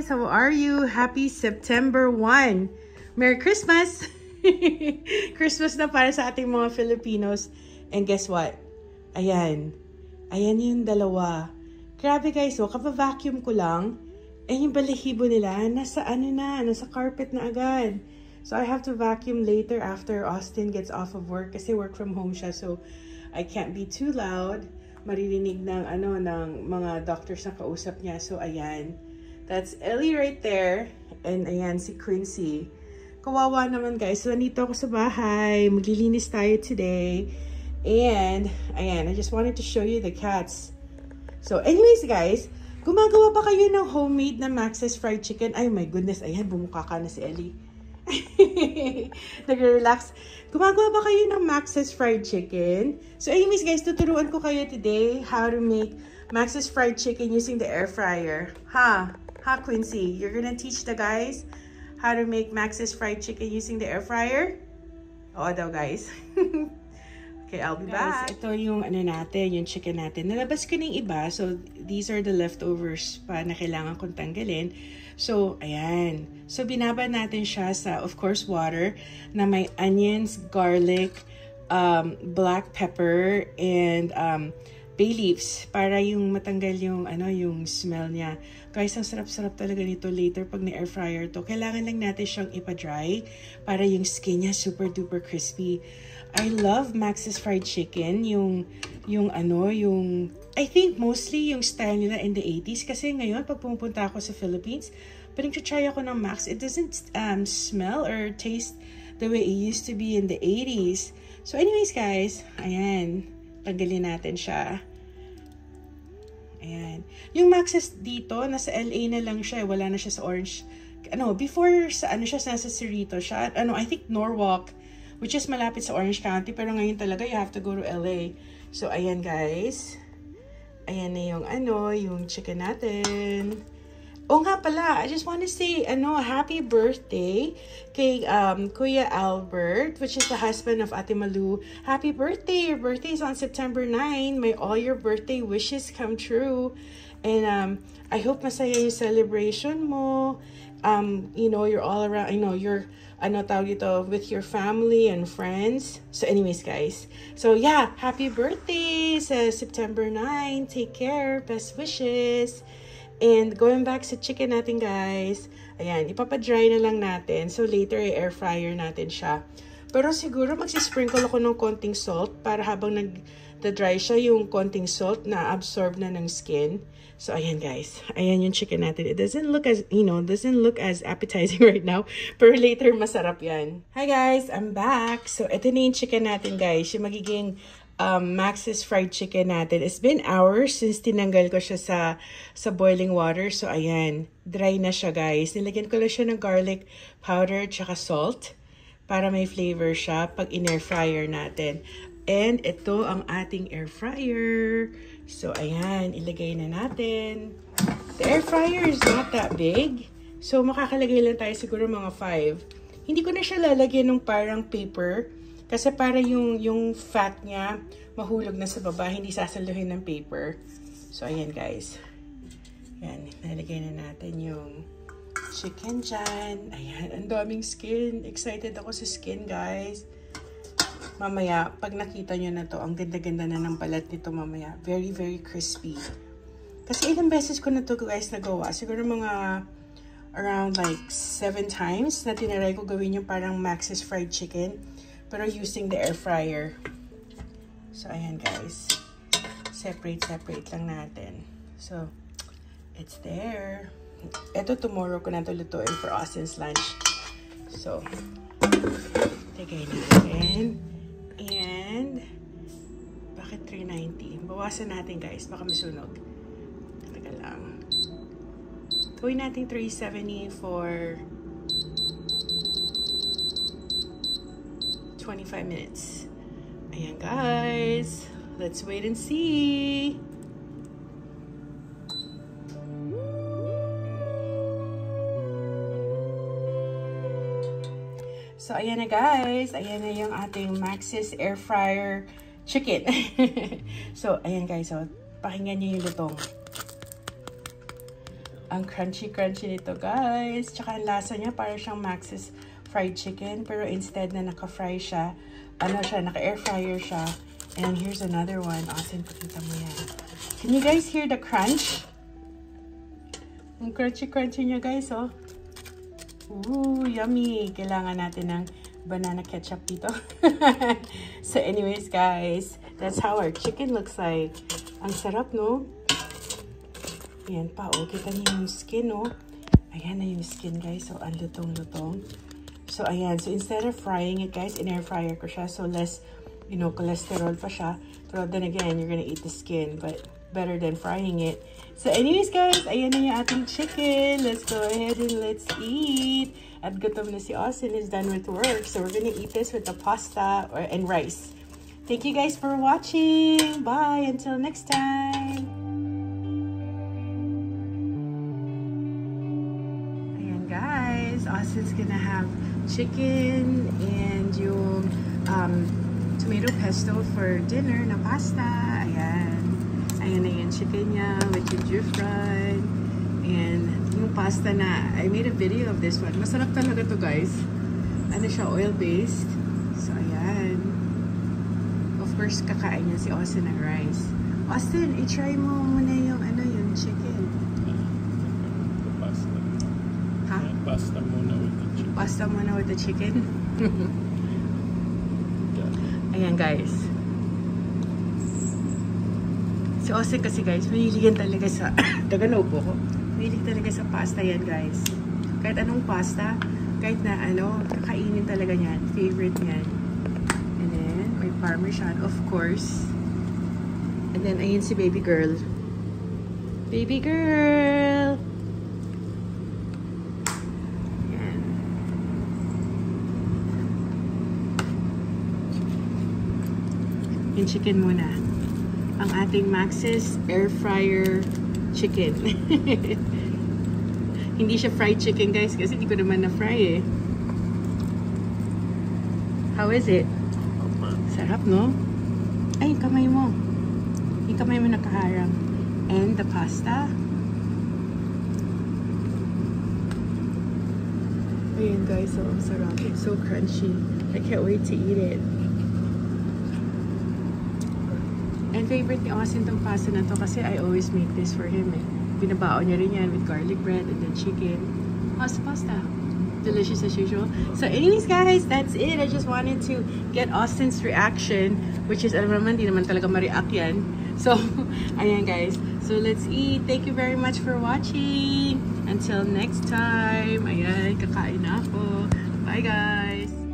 guys! How are you? Happy September 1! Merry Christmas! Christmas na para sa ating mga Filipinos. And guess what? Ayan. Ayan yung dalawa. Grabe guys, so kapa-vacuum ko lang. And yung balahibo nila, nasa carpet na agad. So I have to vacuum later after Austin gets off of work kasi work from home siya. So I can't be too loud. Maririnig ng ng mga doctors na kausap niya. So ayan. That's Ellie right there. And ayan si Quincy. Kawawa naman guys. So nandito ako sa bahay. Maglilinis tayo today. And ayan, I just wanted to show you the cats. So anyways guys, gumagawa ba kayo ng homemade na Max's fried chicken? Ay my goodness, ayan, bumuka ka na si Ellie. Nag-relax. Gumagawa ba kayo ng Max's fried chicken? So anyways guys, tuturuan ko kayo today how to make Max's fried chicken using the air fryer. Ha Quincy? You're gonna teach the guys how to make Max's fried chicken using the air fryer? Oo daw guys. Okay, I'll be back. Ito yung natin, yung chicken natin. Nalabas ko na yung iba. So, these are the leftovers pa na kailangan kong tanggalin. So, ayan. So, binaba natin siya sa, of course, water na may onions, garlic, black pepper, and bay leaves para yung matanggal yung, yung smell niya. Guys, ang sarap-sarap talaga nito later pag na-air fryer to. Kailangan lang natin siyang ipa-dry para yung skin niya super duper crispy. I love Max's fried chicken, I think mostly yung style nila in the 80s kasi ngayon pag pumunta ako sa Philippines, pinag-try ako ng Max, it doesn't smell or taste the way it used to be in the 80s. So anyways guys, ayan, tanggalin natin siya. Ayan. Yung Max's dito, nasa LA na lang siya, wala na siya sa Orange. Before sa siya, nasa Cerrito siya. I think Norwalk, which is malapit sa Orange County, pero ngayon talaga you have to go to LA. So ayan guys. Ayan na yung chicken natin. Oh nga pala, I just want to say happy birthday kay Kuya Albert, which is the husband of Ate Malu. Happy birthday! Your birthday is on September 9. May all your birthday wishes come true. And I hope masaya yung celebration mo. You're all around, you're with your family and friends. So anyways guys, so yeah, happy birthday sa September 9. Take care, best wishes. And going back sa chicken natin guys, ayan, ipapa-dry na lang natin. So later air fryer natin siya. Pero siguro magsisprinkle ako ng konting salt para habang nag-dry siya, yung konting salt na absorb na ng skin. So ayan guys, ayan yung chicken natin. It doesn't look as appetizing right now, pero later masarap yan. Hi guys, I'm back. So ito na yung chicken natin guys, yung magiging Max's fried chicken natin. It's been hours since tinanggal ko siya sa boiling water. So ayan, dry na siya guys. Nilagyan ko lang siya ng garlic powder tsaka salt para may flavor siya pag in-air fryer natin. And ito ang ating air fryer. So ayan, ilagay na natin. The air fryer is not that big. So makakalagay lang tayo siguro mga 5. Hindi ko na siya lalagyan ng parang paper. Kasi para yung fat niya mahulog na sa baba, hindi sasaluhin ng paper. So ayan guys. Ayan, nalagay na natin yung chicken dyan. Ayan, ang daming skin. Excited ako sa skin guys. Mamaya, pag nakita nyo na to, ang ganda-ganda na ng balat nito mamaya. Very, very crispy. Kasi ilang beses ko na to guys nagawa. Siguro mga around like 7 times na tinaray ko gawin yung parang Max's fried chicken. Pero using the air fryer. So, ayan guys. Separate lang natin. So, it's there. Ito tomorrow ko na ito lutuin for Austin's lunch. So, tagay natin. And, bakit 390? Bawasan natin guys, baka masunog. Taga lang. Gawin natin 370 for 25 minutes. Ayan guys, let's wait and see. So, ayan na guys. Ayan na yung ating Max's air fryer chicken. So, ayan guys. So, pakinggan niyo yung lutong. Ang crunchy-crunchy nito, guys. Tsaka ang lasa niya, para siyang Max's fried chicken. Pero instead na naka-fry siya, ano siya, naka-air fryer siya. And here's another one. Austin, pakita mo yan. Can you guys hear the crunch? Ang crunchy-crunchy niya, guys, oh. Ooh, yummy. Kailangan natin ng banana ketchup dito. So anyways, guys, that's how our chicken looks like. Ang sarap, no? Ayan pa, oh. Kita niyo yung skin, oh. Ayan na yung skin, guys. So, ang lutong-lutong. So, ayan. So, instead of frying it, guys, in-air fryer ko siya. So, less, you know, cholesterol pa siya. But then again, you're gonna eat the skin. But better than frying it. So, anyways, guys, ayan na yung ating chicken. Let's go ahead and let's eat. At gutom na si Austin is done with work. So, we're gonna eat this with the pasta and rice. Thank you guys for watching. Bye. Until next time. Austin's gonna have chicken and yung tomato pesto for dinner na pasta. Ayan. Ayan na yung chicken niya with ginger fry. And yung pasta na, I made a video of this one. Masarap talaga to, guys. Ano siya, oil-based. So, ayan. Of course, kakain niya si Austin ng rice. Austin, i-try mo muna yung ano, yung chicken. Pasta muna with the chicken. Pasta muna with the chicken. Ayan, guys. Si Austin kasi, guys, maniligan talaga sa taga-naupo ko. Mahilig talaga sa pasta yan, guys. Kahit anong pasta, kahit na ano, kakainin talaga niyan. Favorite niyan. And then, may parmesan, of course. And then, ayun si baby girl. Baby girl! Yung chicken muna. Ang ating Max's air fryer chicken. Hindi siya fried chicken, guys, kasi hindi ko naman na-fry eh. How is it? Sarap, no? Ay, yung kamay mo. Yung kamay mo nakaharang. And the pasta. Ayan, guys, so sarap. It's so crunchy. I can't wait to eat it. And favorite ni Austin tong pasta na to kasi I always make this for him eh. Binabaon niya rin yan with garlic bread and then chicken. Pasta. Delicious as usual. So anyways, guys, that's it. I just wanted to get Austin's reaction, which is, alam naman, di naman talaga ma-react yan. So, ayan, guys. So let's eat. Thank you very much for watching. Until next time. Ayan, kakain na ako. Bye, guys.